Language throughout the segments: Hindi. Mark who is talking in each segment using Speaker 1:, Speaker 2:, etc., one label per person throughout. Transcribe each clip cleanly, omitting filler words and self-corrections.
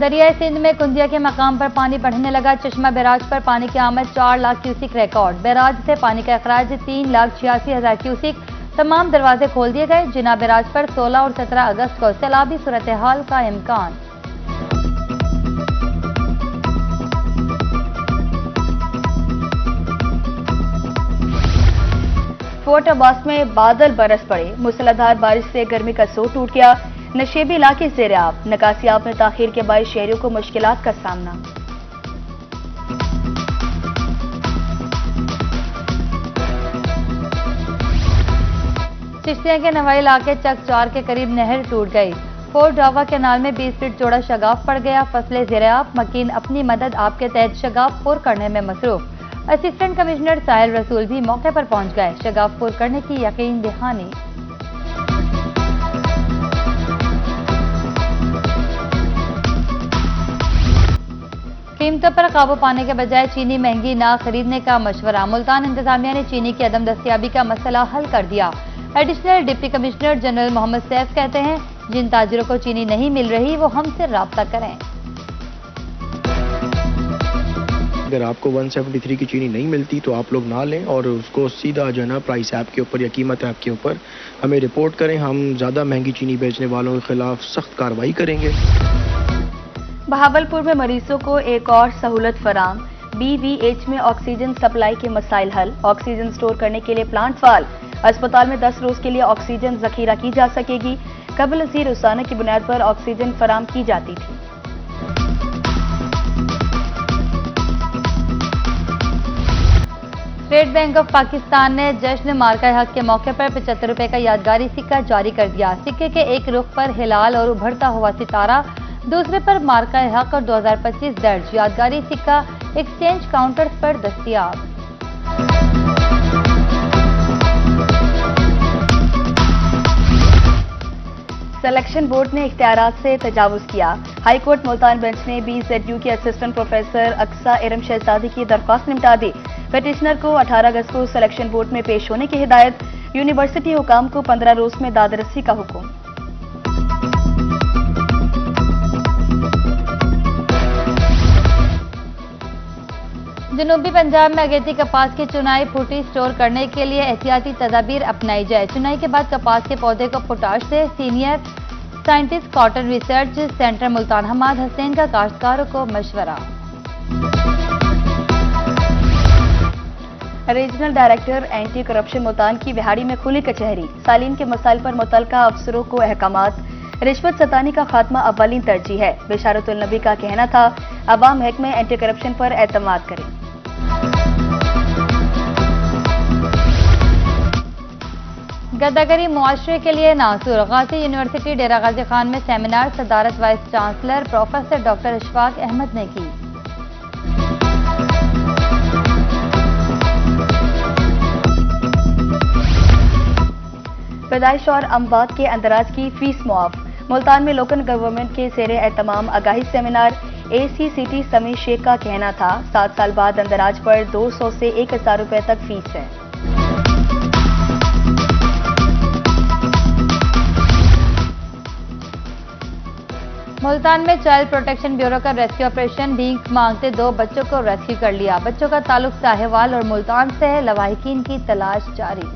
Speaker 1: दरियाई सिंध में कुंदिया के मकाम पर पानी बढ़ने लगा। चश्मा बैराज पर पानी की आमद 4 लाख क्यूसिक रिकॉर्ड। बैराज से पानी का अखराज 3,86,000 क्यूसिक। तमाम दरवाजे खोल दिए गए। जिना बैराज पर 16 और 17 अगस्त को सैलाबी सूरत हाल का इम्कान।
Speaker 2: फोर्ट अब्बास में बादल बरस पड़े। मूसलाधार बारिश से गर्मी का जोर टूट गया। नशेबी इलाके ज़ेर-ए-आब। निकासियाब में ताखीर के बायस शहरियों को मुश्किलात का सामना।
Speaker 1: चिश्तिया के नवाई इलाके चक-चार के करीब नहर टूट गई। फोर्ट डावा कैनाल में 20 फीट चौड़ा शगाफ पड़ गया। फसले ज़ेर-ए-आब। मकीन अपनी मदद आपके तहत शगाफ पुर करने में मसरूफ। असिस्टेंट कमिश्नर साहिल रसूल भी मौके पर पहुंच गए। शगाफ पुर करने की यकीन दहानी। कीमतों पर काबू पाने के बजाय चीनी महंगी ना खरीदने का मशवरा। मुल्तान इंतजामिया ने चीनी की अदम दस्तियाबी का मसला हल कर दिया। Additional deputy commissioner general Mohammad Saif कहते हैं, जिन ताजिरों को चीनी नहीं मिल रही वो हमसे राब्ता करें।
Speaker 3: अगर आपको 173 की चीनी नहीं मिलती तो आप लोग ना लें और उसको सीधा जो है ना प्राइस ऐप के ऊपर या कीमत ऐप के ऊपर हमें रिपोर्ट करें। हम ज़्यादा महंगी चीनी बेचने वालों के खिलाफ सख्त कार्रवाई करेंगे।
Speaker 2: बहावलपुर में मरीजों को एक और सहूलत फराम। BVH में ऑक्सीजन सप्लाई के मसाइल हल। ऑक्सीजन स्टोर करने के लिए प्लांट फाल। अस्पताल में 10 रोज के लिए ऑक्सीजन जखीरा की जा सकेगी। कबल अज़ीर उसाना की बुनियाद पर ऑक्सीजन फराम की जाती थी।
Speaker 1: स्टेट बैंक ऑफ पाकिस्तान ने जश्न मार्का हक के मौके पर 75 रुपए का यादगारी सिक्का जारी कर दिया। सिक्के के एक रुख पर हिलाल और उभरता हुआ सितारा, दूसरे पर मार्का हक और 2025 दर्ज। यादगारी सिक्का एक्सचेंज काउंटर्स पर दस्तयाब।
Speaker 2: सिलेक्शन बोर्ड ने इख्तियारात से तजावुज किया। हाईकोर्ट मुल्तान बेंच ने BZU के असिस्टेंट प्रोफेसर अक्सा इरम शहजादी की दरख्वास्त निपटा दी। पिटिशनर को 18 अगस्त को सिलेक्शन बोर्ड में पेश होने की हिदायत। यूनिवर्सिटी हुकाम को 15 रोज में दादरसी का हुक्म।
Speaker 1: जनूबी पंजाब में अगेती कपास की चुनाई फूटी स्टोर करने के लिए एहतियाती तदाबीर अपनाई जाए। चुनाई के बाद कपास के पौधे को पोटाश से। Senior scientist cotton research centre Multan Hamad Hussain का काश्तकारों को मशवरा।
Speaker 2: Regional director anti corruption Multan की विहाड़ी में खुली कचहरी। सालीन के मसाइल पर मुतल्लिका अफसरों को अहकामात। रिश्वत सतानी का खात्मा अव्वलीन तरजीह है। बिशारतुल नबी का कहना था, अवाम महकमे एंटी करप्शन पर एतमाद करें।
Speaker 1: गद्दागरी मुआशरे के लिए नासूर। गाजी यूनिवर्सिटी डेरा गाजी खान में सेमिनार सदारत vice chancellor professor doctor Ashfaq Ahmad ने की।
Speaker 2: पैदाइश और अमवात के अंदराज की फीस मुआफ। मुल्तान में लोकल गवर्नमेंट के ज़ेरे एहतमाम आगाही सेमिनार। ACCT समीर शेख का कहना था, 7 साल बाद अंदराज पर 200 से 1000 रुपए तक फीस है।
Speaker 1: मुल्तान में चाइल्ड प्रोटेक्शन ब्यूरो का रेस्क्यू ऑपरेशन। भीख मांगते 2 बच्चों को रेस्क्यू कर लिया। बच्चों का ताल्लुक साहिवाल और मुल्तान से है। लवाहिकीन की तलाश जारी।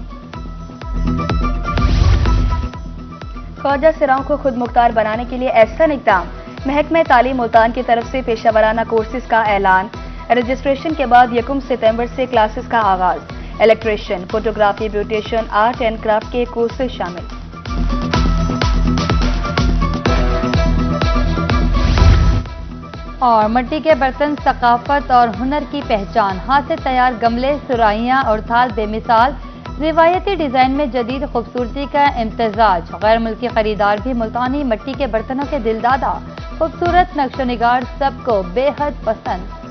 Speaker 1: ख्वाजा सिराओं को खुद मुख्तार बनाने के लिए ऐसा इक़दाम। महकमे तालीम मुल्तान की तरफ से पेशा कोर्सेज का ऐलान। रजिस्ट्रेशन के बाद 1 सितंबर से क्लासेस का आगाज। Electrician, photography, beautician, art and craft के कोर्सेज शामिल। और मिट्टी के बर्तन सकाफत और हुनर की पहचान। हाथ से तैयार गमले, सुराहियां और थाल बेमिसाल। रिवायती डिजाइन में जदीद खूबसूरती का इम्तजाज। गैर मुल्की खरीदार भी मुल्तानी मिट्टी के बर्तनों के दिलदादा। खूबसूरत नक्शो निगार सबको बेहद पसंद।